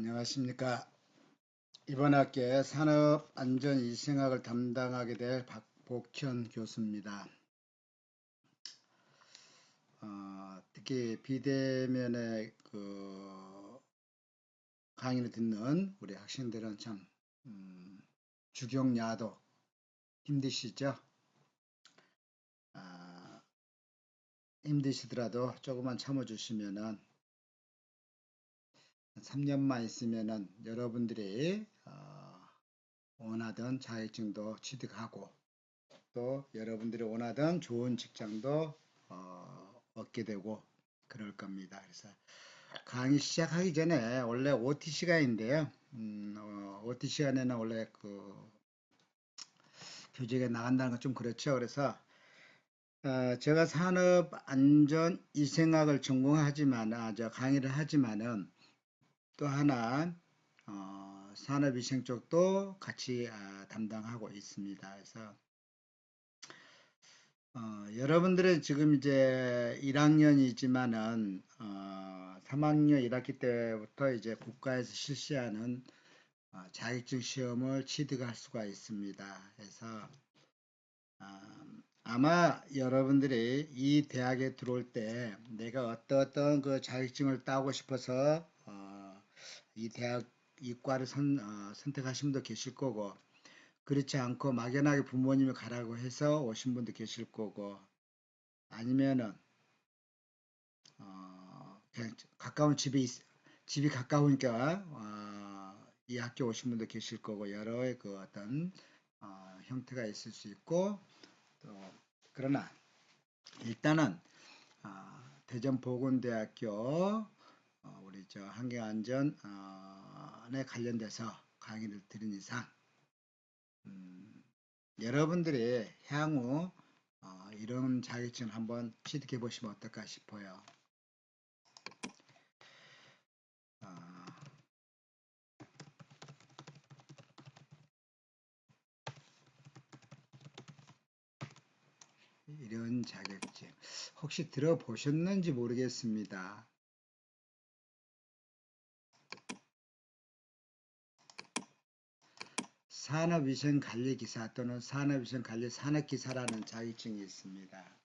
안녕하십니까. 이번 학기에 산업안전위생학을 담당하게 될 박복현 교수입니다. 특히 비대면의 강의를 듣는 우리 학생들은 참 주경야도 힘드시죠? 힘드시더라도 조금만 참아주시면은 3년만 있으면은 여러분들이 원하던 자격증도 취득하고 또 여러분들이 원하던 좋은 직장도 얻게 되고 그럴 겁니다. 그래서 강의 시작하기 전에 원래 OT 시간인데요. OT 시간에는 원래 교직에 나간다는 건 좀 그렇죠. 그래서 제가 산업안전위생학을 전공하지만 저 강의를 하지만은 또 하나 산업위생 쪽도 같이 담당하고 있습니다. 그래서 여러분들은 지금 이제 1학년이지만은 3학년 1학기 때부터 이제 국가에서 실시하는 자격증 시험을 취득할 수가 있습니다. 그래서 아마 여러분들이 이 대학에 들어올 때 내가 어떤 그 자격증을 따고 싶어서 이 대학 이과를 선택하신 분도 계실 거고, 그렇지 않고 막연하게 부모님이 가라고 해서 오신 분도 계실 거고, 아니면은 그냥 가까운 집이 가까우니까 이 학교 오신 분도 계실 거고, 여러의 그 어떤 형태가 있을 수 있고, 또 그러나 일단은 대전보건대학교 우리 저 환경안전에 관련돼서 강의를 들은 이상 여러분들이 향후 이런 자격증을 한번 취득해 보시면 어떨까 싶어요. 이런 자격증 혹시 들어보셨는지 모르겠습니다. 산업위생관리기사 또는 산업위생관리 산업기사라는 자격증이 있습니다.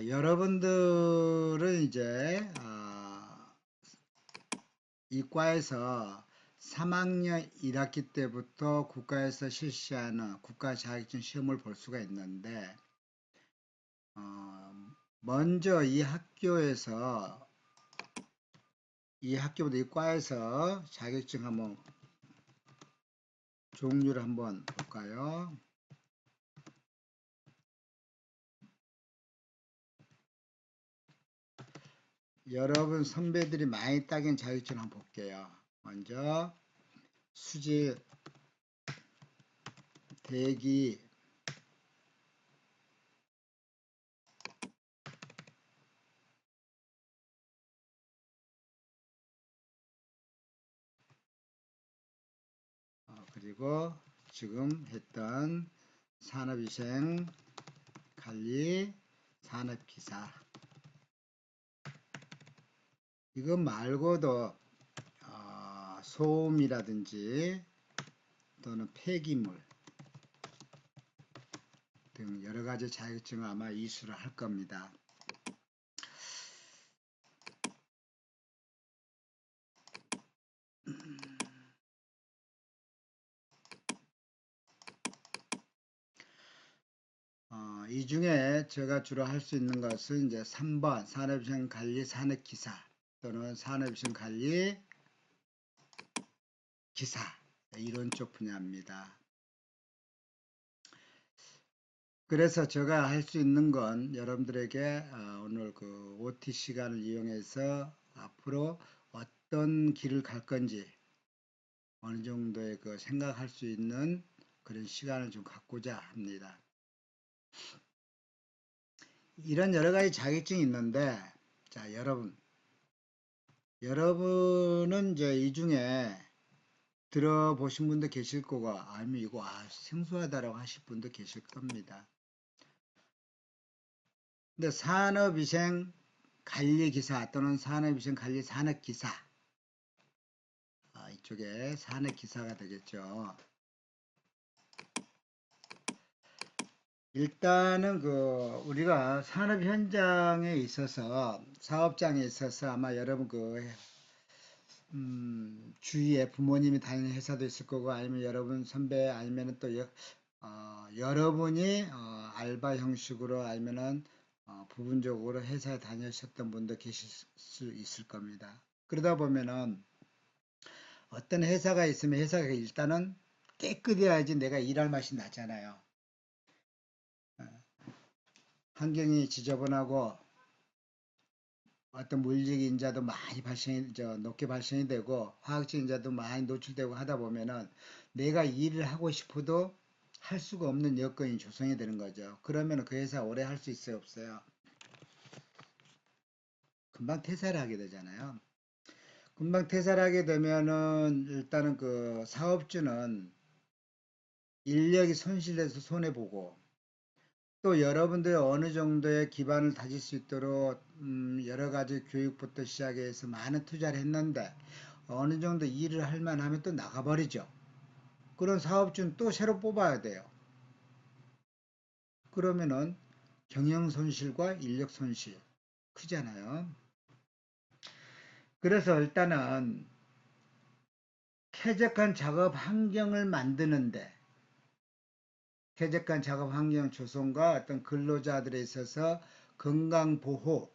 여러분들은 이제 이과에서 3학년 1학기 때부터 국가에서 실시하는 국가 자격증 시험을 볼 수가 있는데 먼저 이 학교보다 이 과에서 자격증 한번 종류를 한번 볼까요? 여러분 선배들이 많이 따긴 자격증 한번 볼게요. 먼저 수직 대기 그리고 지금 했던 산업위생 관리 산업기사 이것 말고도 소음이라든지 또는 폐기물 등 여러가지 자격증을 아마 이수를 할 겁니다. 이 중에 제가 주로 할 수 있는 것은 이제 3번 산업위생관리 산업기사 또는 산업위생관리 기사 이런 쪽 분야입니다. 그래서 제가 할 수 있는 건 여러분들에게 오늘 그 OT 시간을 이용해서 앞으로 어떤 길을 갈 건지 어느 정도의 그 생각할 수 있는 그런 시간을 좀 갖고자 합니다. 이런 여러 가지 자격증이 있는데, 자, 여러분은 이제 이 중에 들어보신 분도 계실 거고, 아니면 이거 생소하다라고 하실 분도 계실 겁니다. 근데 산업위생 관리기사 또는 산업위생 관리 산업기사, 이쪽에 산업기사가 되겠죠. 일단은 우리가 산업 현장에 있어서 사업장에 있어서 아마 여러분 주위에 부모님이 다니는 회사도 있을 거고 아니면 여러분 선배 아니면 또 여러분이 알바 형식으로 아니면은 부분적으로 회사에 다니셨던 분도 계실 수 있을 겁니다. 그러다 보면은 어떤 회사가 있으면 회사가 일단은 깨끗해야지 내가 일할 맛이 나잖아요. 환경이 지저분하고 어떤 물질 인자도 많이 높게 발생이 되고 화학적 인자도 많이 노출되고 하다 보면은 내가 일을 하고 싶어도 할 수가 없는 여건이 조성이 되는 거죠. 그러면 그 회사 오래 할 수 있어요, 없어요? 금방 퇴사를 하게 되잖아요. 금방 퇴사를 하게 되면은 일단은 그 사업주는 인력이 손실돼서 손해보고 또 여러분들이 어느 정도의 기반을 다질 수 있도록 여러 가지 교육부터 시작해서 많은 투자를 했는데 어느 정도 일을 할 만하면 또 나가버리죠. 그런 사업주는 또 새로 뽑아야 돼요. 그러면은 경영 손실과 인력 손실 크잖아요. 그래서 일단은 쾌적한 작업 환경을 만드는데 쾌적한 작업 환경 조성과 어떤 근로자들에 있어서 건강 보호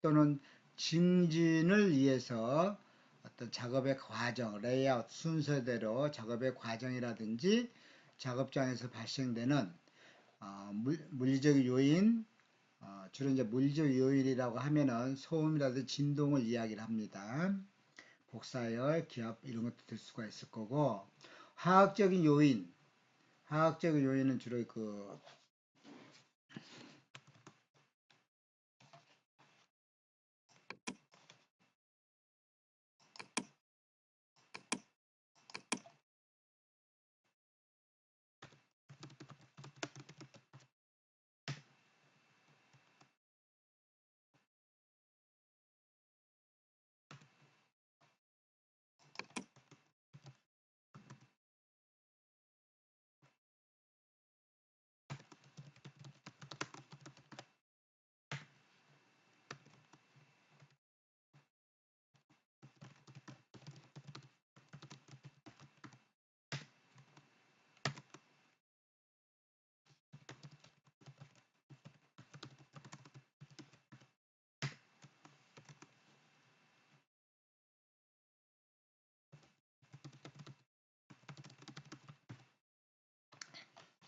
또는 증진을 위해서 어떤 작업의 과정, 레이아웃 순서대로 작업의 과정이라든지 작업장에서 발생되는 물리적 요인, 주로 이제 물리적 요인이라고 하면은 소음이라든지 진동을 이야기를 합니다. 복사열, 기압 이런 것도 들 수가 있을 거고 화학적인 요인, 화학적인 요인은 주로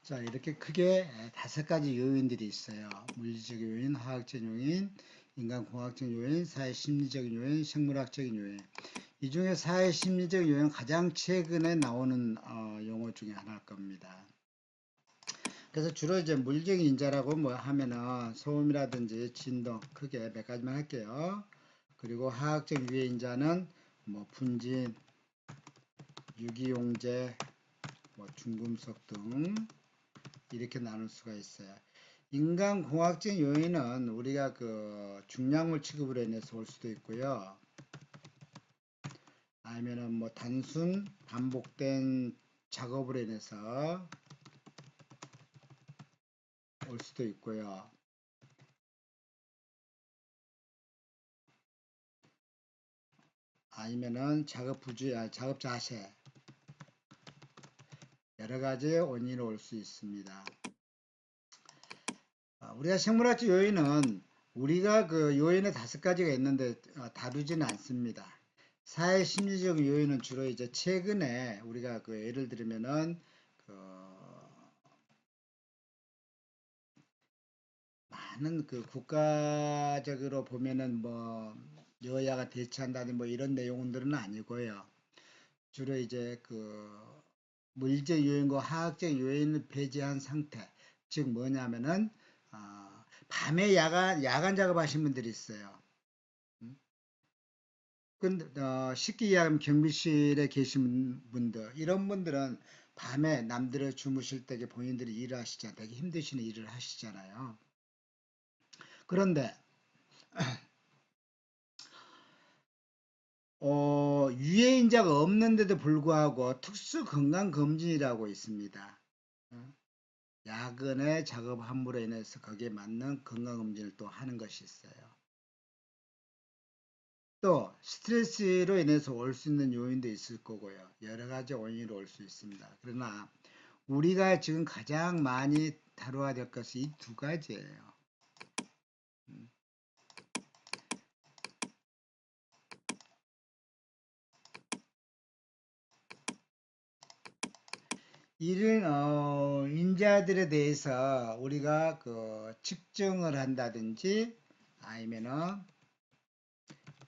자, 이렇게 크게 5가지 요인들이 있어요. 물리적 요인, 화학적 요인, 인간공학적 요인, 사회심리적 요인, 생물학적인 요인. 이 중에 사회심리적 요인 가장 최근에 나오는 용어 중에 하나일 겁니다. 그래서 주로 이제 물리적 인자라고 뭐 하면은 소음이라든지 진동 크게 몇 가지만 할게요. 그리고 화학적 유해 인자는 뭐 분진, 유기용제, 뭐 중금속 등 이렇게 나눌 수가 있어요. 인간공학적 요인은 우리가 중량물 취급으로 인해서 올 수도 있고요. 아니면은 뭐 단순 반복된 작업으로 인해서 올 수도 있고요. 아니면은 작업 부주, 작업 자세 여러 가지 원인으로 올 수 있습니다. 우리가 생물학적 요인은 우리가 그 요인의 5가지가 있는데 다루지는 않습니다. 사회 심리적 요인은 주로 이제 최근에 우리가 예를 들면은 많은 국가적으로 보면은 뭐 여야가 대치한다는 뭐 이런 내용들은 아니고요. 주로 이제 물리적 요인과 화학적 요인을 배제한 상태. 즉 뭐냐면은 밤에 야간 작업하시는 분들이 있어요. 근데 쉽게 이야기하면 경비실에 계신 분들 이런 분들은 밤에 남들을 주무실 때 본인들이 일을 하시잖아요. 되게 힘드시는 일을 하시잖아요. 그런데 유해인자가 없는데도 불구하고 특수 건강검진이라고 있습니다. 야근의 작업 함부로 인해서 거기에 맞는 건강검진을 또 하는 것이 있어요. 또 스트레스로 인해서 올 수 있는 요인도 있을 거고요. 여러 가지 원인으로 올 수 있습니다. 그러나 우리가 지금 가장 많이 다뤄야 될 것이 이 두 가지예요. 이런 인자들에 대해서 우리가 그 측정을 한다든지 아니면은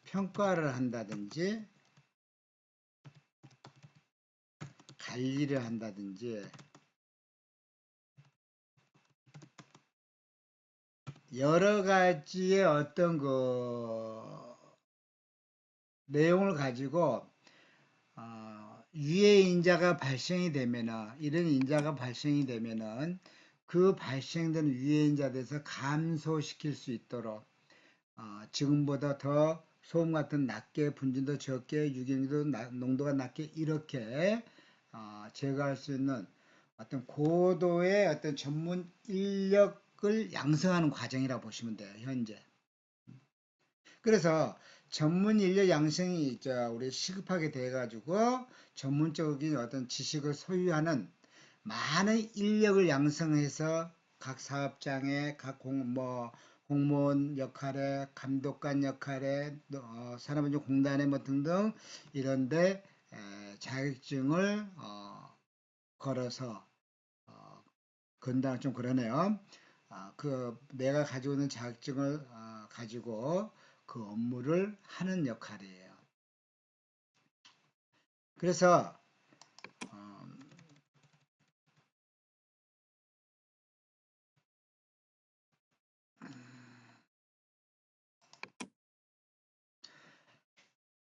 평가를 한다든지 관리를 한다든지 여러 가지의 어떤 그 내용을 가지고 유해 인자가 발생이 되면은 이런 인자가 발생이 되면은 그 발생된 유해 인자에 대해서 감소시킬 수 있도록 지금보다 더 소음 같은 낮게 분진도 적게 유기농도 농도가 낮게 이렇게 제거할 수 있는 어떤 고도의 어떤 전문 인력을 양성하는 과정이라고 보시면 돼요, 현재. 그래서 전문 인력 양성이 우리 시급하게 돼가지고 전문적인 어떤 지식을 소유하는 많은 인력을 양성해서 각 사업장에 각 공무원 역할에 감독관 역할에 산업인증공단에 뭐 등등 이런데 자격증을 걸어서 건당 좀 그러네요. 그 내가 가지고 있는 자격증을 가지고 그 업무를 하는 역할이에요. 그래서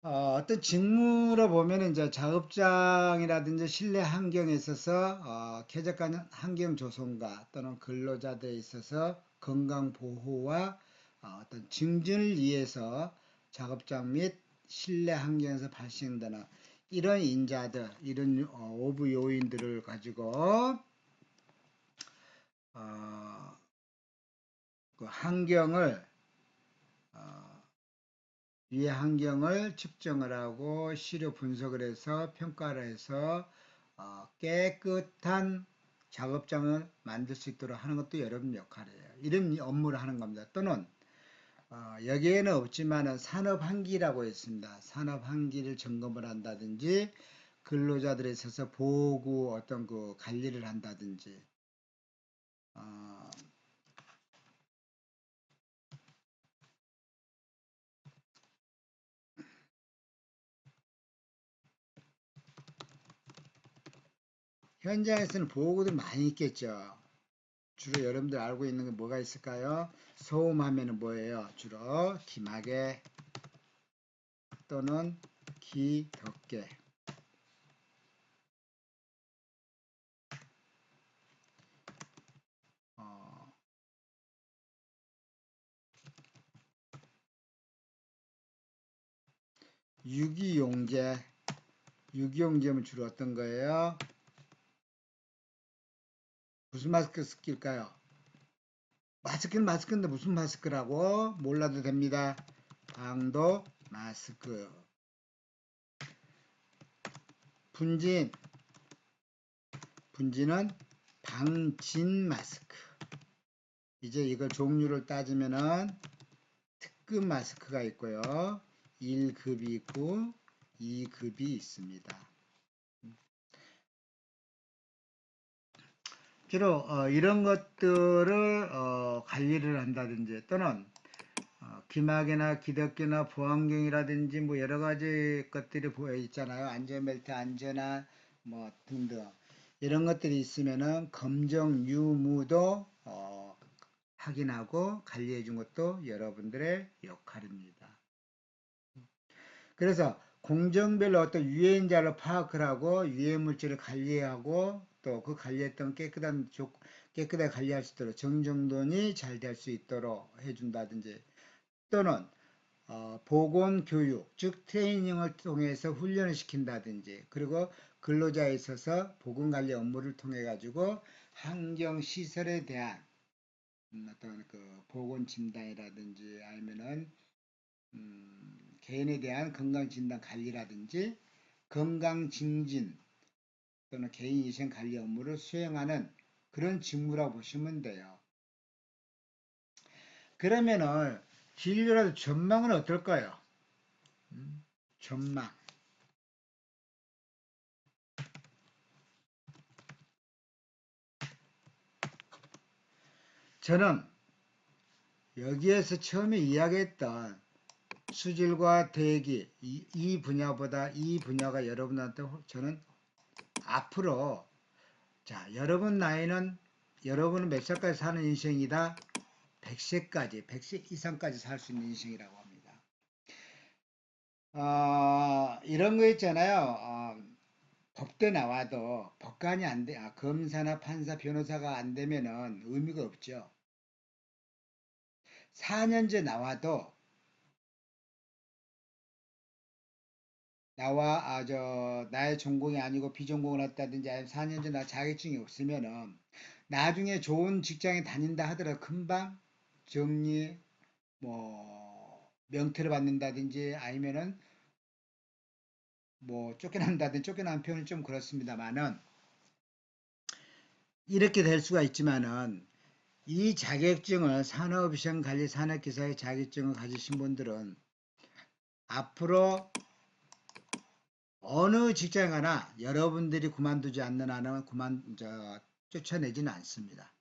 어떤 직무로 보면 이제 작업장이라든지 실내 환경에 있어서 쾌적한 환경 조성과 또는 근로자들에 있어서 건강 보호와 어떤 증진을 위해서 작업장 및 실내 환경에서 발생되는 이런 인자들, 이런 오부 요인들을 가지고 그 환경을 이 환경을 측정을 하고 시료 분석을 해서 평가를 해서 깨끗한 작업장을 만들 수 있도록 하는 것도 여러분 역할이에요. 이런 업무를 하는 겁니다. 또는 여기에는 없지만 산업환기라고 있습니다. 산업환기를 점검을 한다든지 근로자들에 있어서 보호구 어떤 그 관리를 한다든지 현장에서는 보호구들이 많이 있겠죠. 주로 여러분들 알고 있는 게 뭐가 있을까요? 소음하면은 뭐예요? 주로 기마개 또는 기덮개 어, 유기용제 유기용제는 주로 어떤 거예요? 무슨 마스크 쓸까요? 마스크는 마스크인데 무슨 마스크라고? 몰라도 됩니다. 방독 마스크 분진 분진은 방진 마스크 이제 이걸 종류를 따지면은 특급 마스크가 있고요. 1급이 있고 2급이 있습니다. 주로 이런 것들을 관리를 한다든지 또는 기막이나 기덕기나 보안경이라든지 뭐 여러 가지 것들이 보여 있잖아요. 안전벨트 안전화 뭐 등등 이런 것들이 있으면은 검정 유무도 확인하고 관리해 준 것도 여러분들의 역할입니다. 그래서 공정별로 어떤 유해인자를 파악을 하고 유해 물질을 관리하고 또 그 관리했던 깨끗하게 관리할 수 있도록 정정돈이 잘 될 수 있도록 해준다든지 또는 보건교육, 즉 트레이닝을 통해서 훈련을 시킨다든지, 그리고 근로자에 있어서 보건관리 업무를 통해 가지고 환경시설에 대한 어떤 그 보건진단이라든지 아니면은 개인에 대한 건강진단 관리라든지 건강증진 또는 개인위생 관리 업무를 수행하는 그런 직무라고 보시면 돼요. 그러면은 진료라도 전망은 어떨까요? 전망. 저는 여기에서 처음에 이야기했던 수질과 대기 이 분야보다 이 분야가 여러분한테 저는 앞으로 자 여러분 나이는 여러분은 몇 살까지 사는 인생이다? 100세까지 100세 이상까지 살 수 있는 인생이라고 합니다. 이런 거 있잖아요. 법대 나와도 법관이 안 돼, 검사나 판사, 변호사가 안 되면은 의미가 없죠. 4년제 나와도 나의 전공이 아니고 비전공을 했다든지 아니면 4년제 나 자격증이 없으면은 나중에 좋은 직장에 다닌다 하더라도 금방 정리, 명퇴를 받는다든지 아니면은 쫓겨난다든지 쫓겨난 표현은 좀 그렇습니다만은 이렇게 될 수가 있지만은 이 자격증을 산업시험관리 산업기사의 자격증을 가지신 분들은 앞으로 어느 직장에 가나 여러분들이 그만두지 않는 한은 쫓아내지는 않습니다.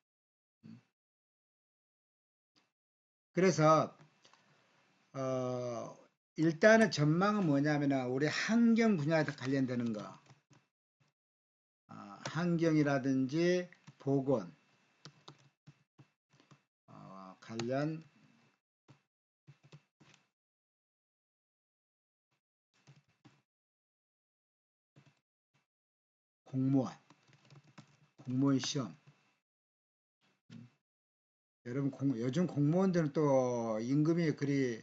그래서 일단은 전망은 뭐냐면 우리 환경 분야에 관련되는 거, 환경이라든지 보건 관련 공무원 시험. 여러분 요즘 공무원들은 또 임금이 그리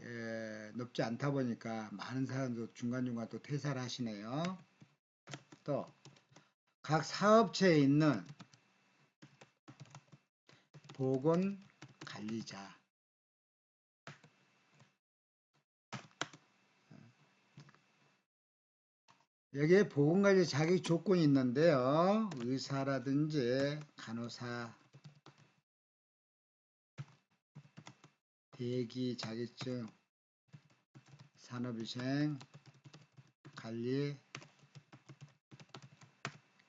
높지 않다 보니까 많은 사람도 중간중간 또 퇴사를 하시네요. 또 각 사업체에 있는 보건관리자 여기에 보건관리 자격 조건이 있는데요. 의사라든지 간호사, 대기 자격증, 산업위생, 관리,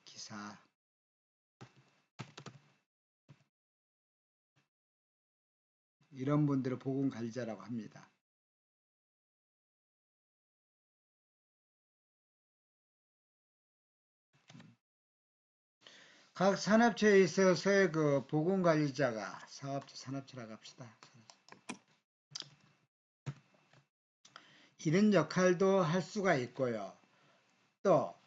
기사. 이런 분들을 보건관리자라고 합니다. 각 산업체에 있어서의 그 보건관리자가 산업체라고 합시다. 이런 역할도 할 수가 있고요. 또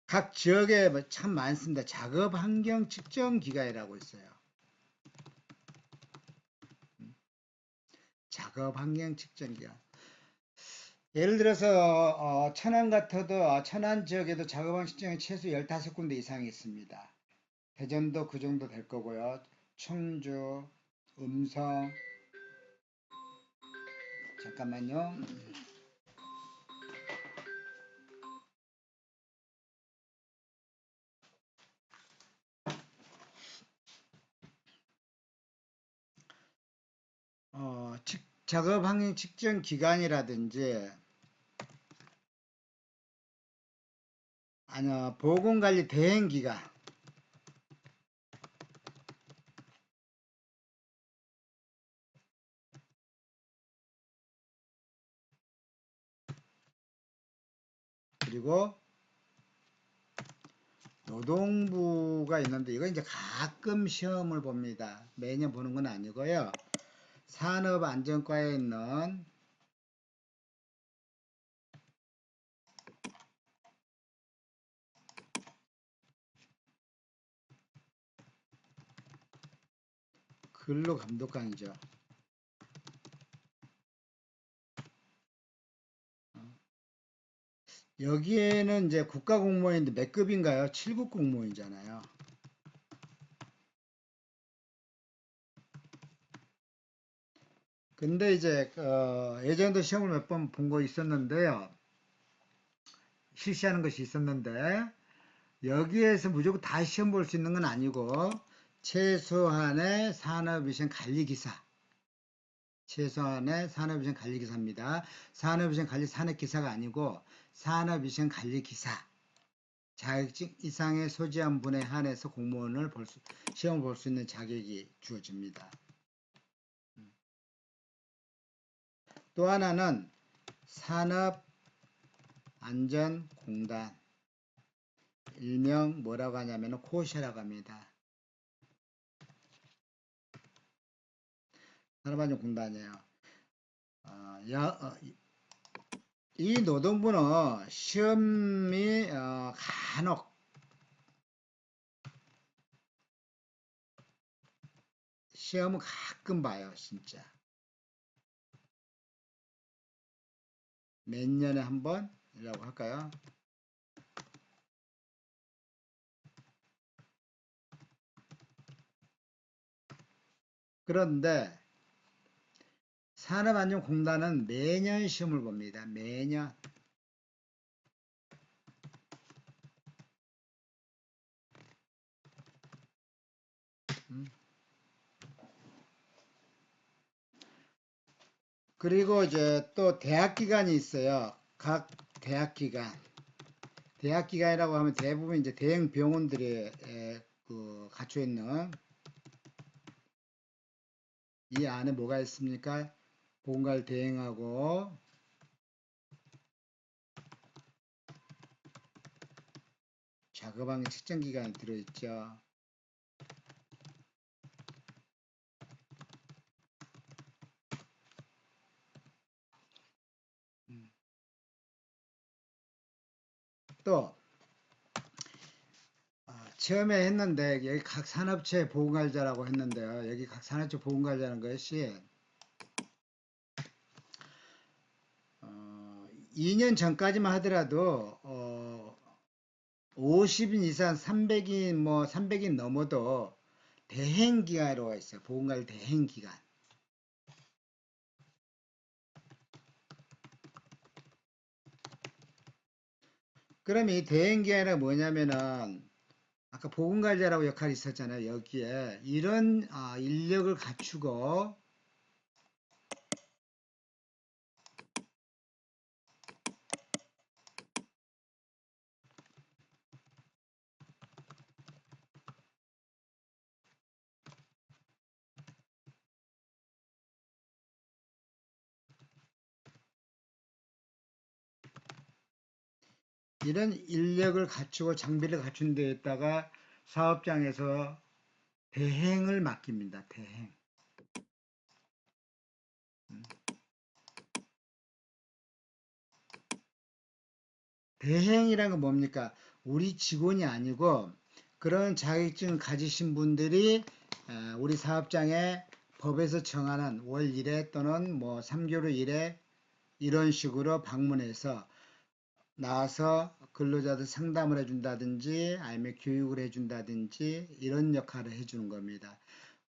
각 지역에 참 많습니다. 작업환경 측정기관이라고 있어요. 작업환경 측정기관. 예를 들어서 천안 같아도 천안 지역에도 작업환경 측정이 최소 15군데 이상이 있습니다. 대전도 그 정도 될 거고요. 청주, 음성, 잠깐만요. 작업환경 측정 기관이라든지 보건관리 대행기관 그리고 노동부가 있는데 이거 이제 가끔 시험을 봅니다. 매년 보는 건 아니고요. 산업안전과에 있는 근로감독관이죠. 여기에는 이제 국가공무원인데 몇 급인가요? 7급 공무원이잖아요. 근데 이제 예전에도 시험을 몇 번 본 거 있었는데요. 실시하는 것이 있었는데 여기에서 무조건 다 시험 볼 수 있는 건 아니고 최소한의 산업위생 관리기사 최소한의 산업위생 관리기사입니다. 산업위생 관리 산업기사가 아니고 산업위생 관리기사 자격증 이상의 소지한 분에 한해서 공무원을 시험을 볼 수 있는 자격이 주어집니다. 또 하나는 산업안전공단 일명 뭐라고 하냐면 코시라고 합니다. 산업안전공단이에요. 이 노동부는 시험이 간혹 시험은 가끔 봐요. 진짜 몇 년에 한 번이라고 할까요? 그런데 산업안전공단은 매년 시험을 봅니다. 매년. 그리고 이제 또 대학 기관이 있어요. 각 대학 기관. 대학 기관이라고 하면 대부분 이제 대형 병원들이 갖춰 있는 이 안에 뭐가 있습니까? 보건관 대행하고 작업하는 측정 기관이 들어있죠. 또 처음에 했는데 여기 각 산업체 보건관리자라고 했는데요. 여기 각 산업체 보건관리자는 것이 2년 전까지만 하더라도 50인 이상 300인 뭐 300인 넘어도 대행기관이라고 있어요. 보건관리 대행기관. 그럼 이 대행기관이 뭐냐면은 아까 보건관리자라고 역할이 있었잖아요. 여기에 이런 인력을 갖추고 이런 인력을 갖추고 장비를 갖춘 데에다가 사업장에서 대행을 맡깁니다. 대행. 대행이란 건 뭡니까? 우리 직원이 아니고 그런 자격증 가지신 분들이 우리 사업장에 법에서 정하는 월 1회 또는 뭐 3개월 1회 이런 식으로 방문해서 나와서 근로자들 상담을 해준다든지 아니면 교육을 해준다든지 이런 역할을 해주는 겁니다.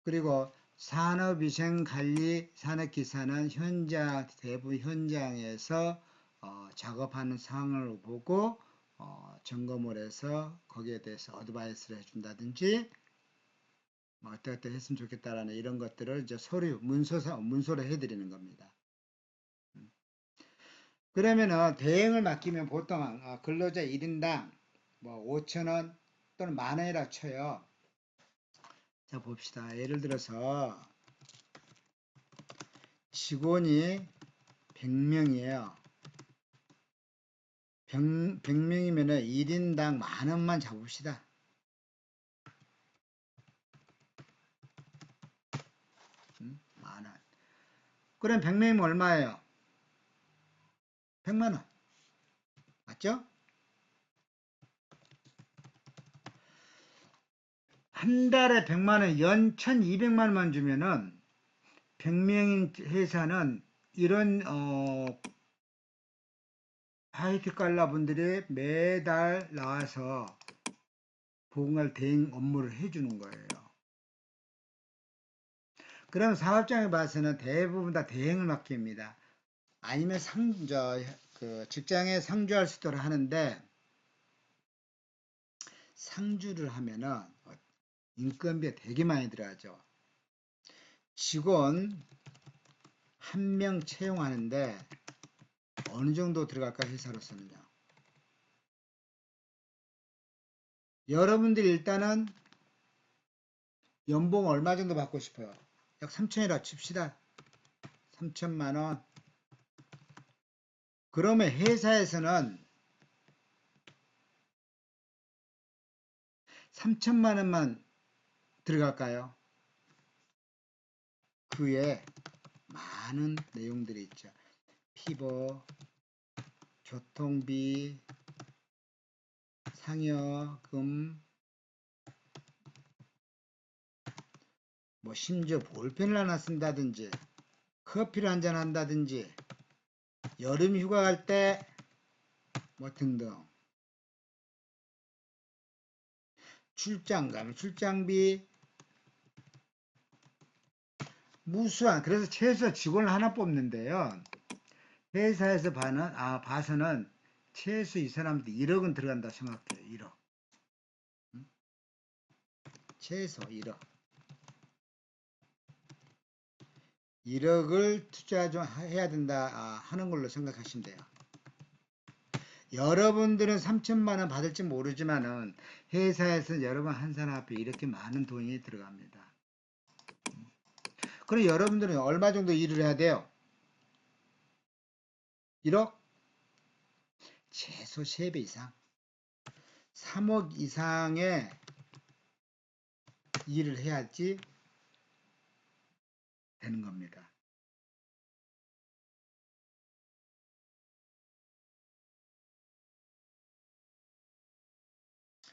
그리고 산업위생관리 산업기사는 대부분 현장에서 작업하는 상황을 보고 점검을 해서 거기에 대해서 어드바이스를 해준다든지 뭐 어떻게 했으면 좋겠다라는 이런 것들을 이제 문서로 해드리는 겁니다. 그러면은 대행을 맡기면 보통 근로자 1인당 뭐 5,000원 또는 10,000원이라 쳐요. 자 봅시다. 예를 들어서 직원이 100명이에요. 100명이면 1인당 10,000원만 잡읍시다. 만원. 그럼 100명이면 얼마예요? 100만원. 맞죠? 한 달에 100만원, 연 1200만원만 주면은 100명인 회사는 이런 화이트 칼라 분들이 매달 나와서 보험을 대행 업무를 해주는 거예요. 그럼 사업장에 봐서는 대부분 다 대행을 맡깁니다. 아니면 직장에 상주할 수도 하는데, 상주를 하면은 인건비가 되게 많이 들어가죠. 직원 한 명 채용하는데 어느 정도 들어갈까, 회사로서는요. 여러분들이 일단은 연봉 얼마 정도 받고 싶어요? 약 3천이라 칩시다. 3천만 원. 그러면 회사에서는 3천만 원만 들어갈까요? 그에 많은 내용들이 있죠. 피버, 교통비, 상여금, 뭐 심지어 볼펜을 하나 쓴다든지, 커피를 한잔 한다든지, 여름 휴가 갈 때 뭐 등등. 출장 가면 출장비, 무수한, 그래서 최소 직원을 하나 뽑는데요. 회사에서 봐서는 최소 이 사람한테 1억은 들어간다 생각해요. 1억. 최소 1억. 1억을 투자 좀 해야 된다 하는 걸로 생각하시면 돼요. 여러분들은 3천만 원 받을지 모르지만은 회사에서 여러분 한 사람 앞에 이렇게 많은 돈이 들어갑니다. 그럼 여러분들은 얼마 정도 일을 해야 돼요? 1억? 최소 3배 이상. 3억 이상의 일을 해야지 되는 겁니다.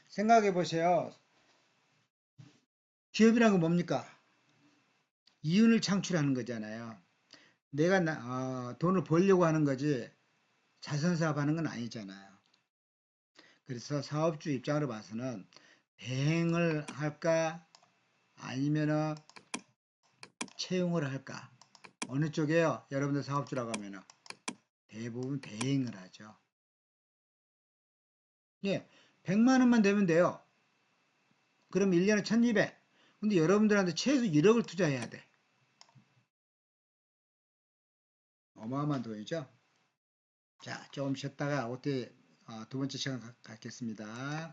생각해 보세요. 기업이란 건 뭡니까? 이윤을 창출하는 거잖아요. 내가 돈을 벌려고 하는 거지 자선사업 하는 건 아니잖아요. 그래서 사업주 입장으로 봐서는 대행을 할까 아니면은 채용을 할까? 어느 쪽이에요? 여러분들 사업주라고 하면은 대부분 대행을 하죠. 예, 100만 원만 되면 돼요. 그럼 1년에 1200. 근데 여러분들한테 최소 1억을 투자해야 돼. 어마어마한 돈이죠. 자, 조금 쉬었다가 어떻게 두 번째 시간 갖겠습니다.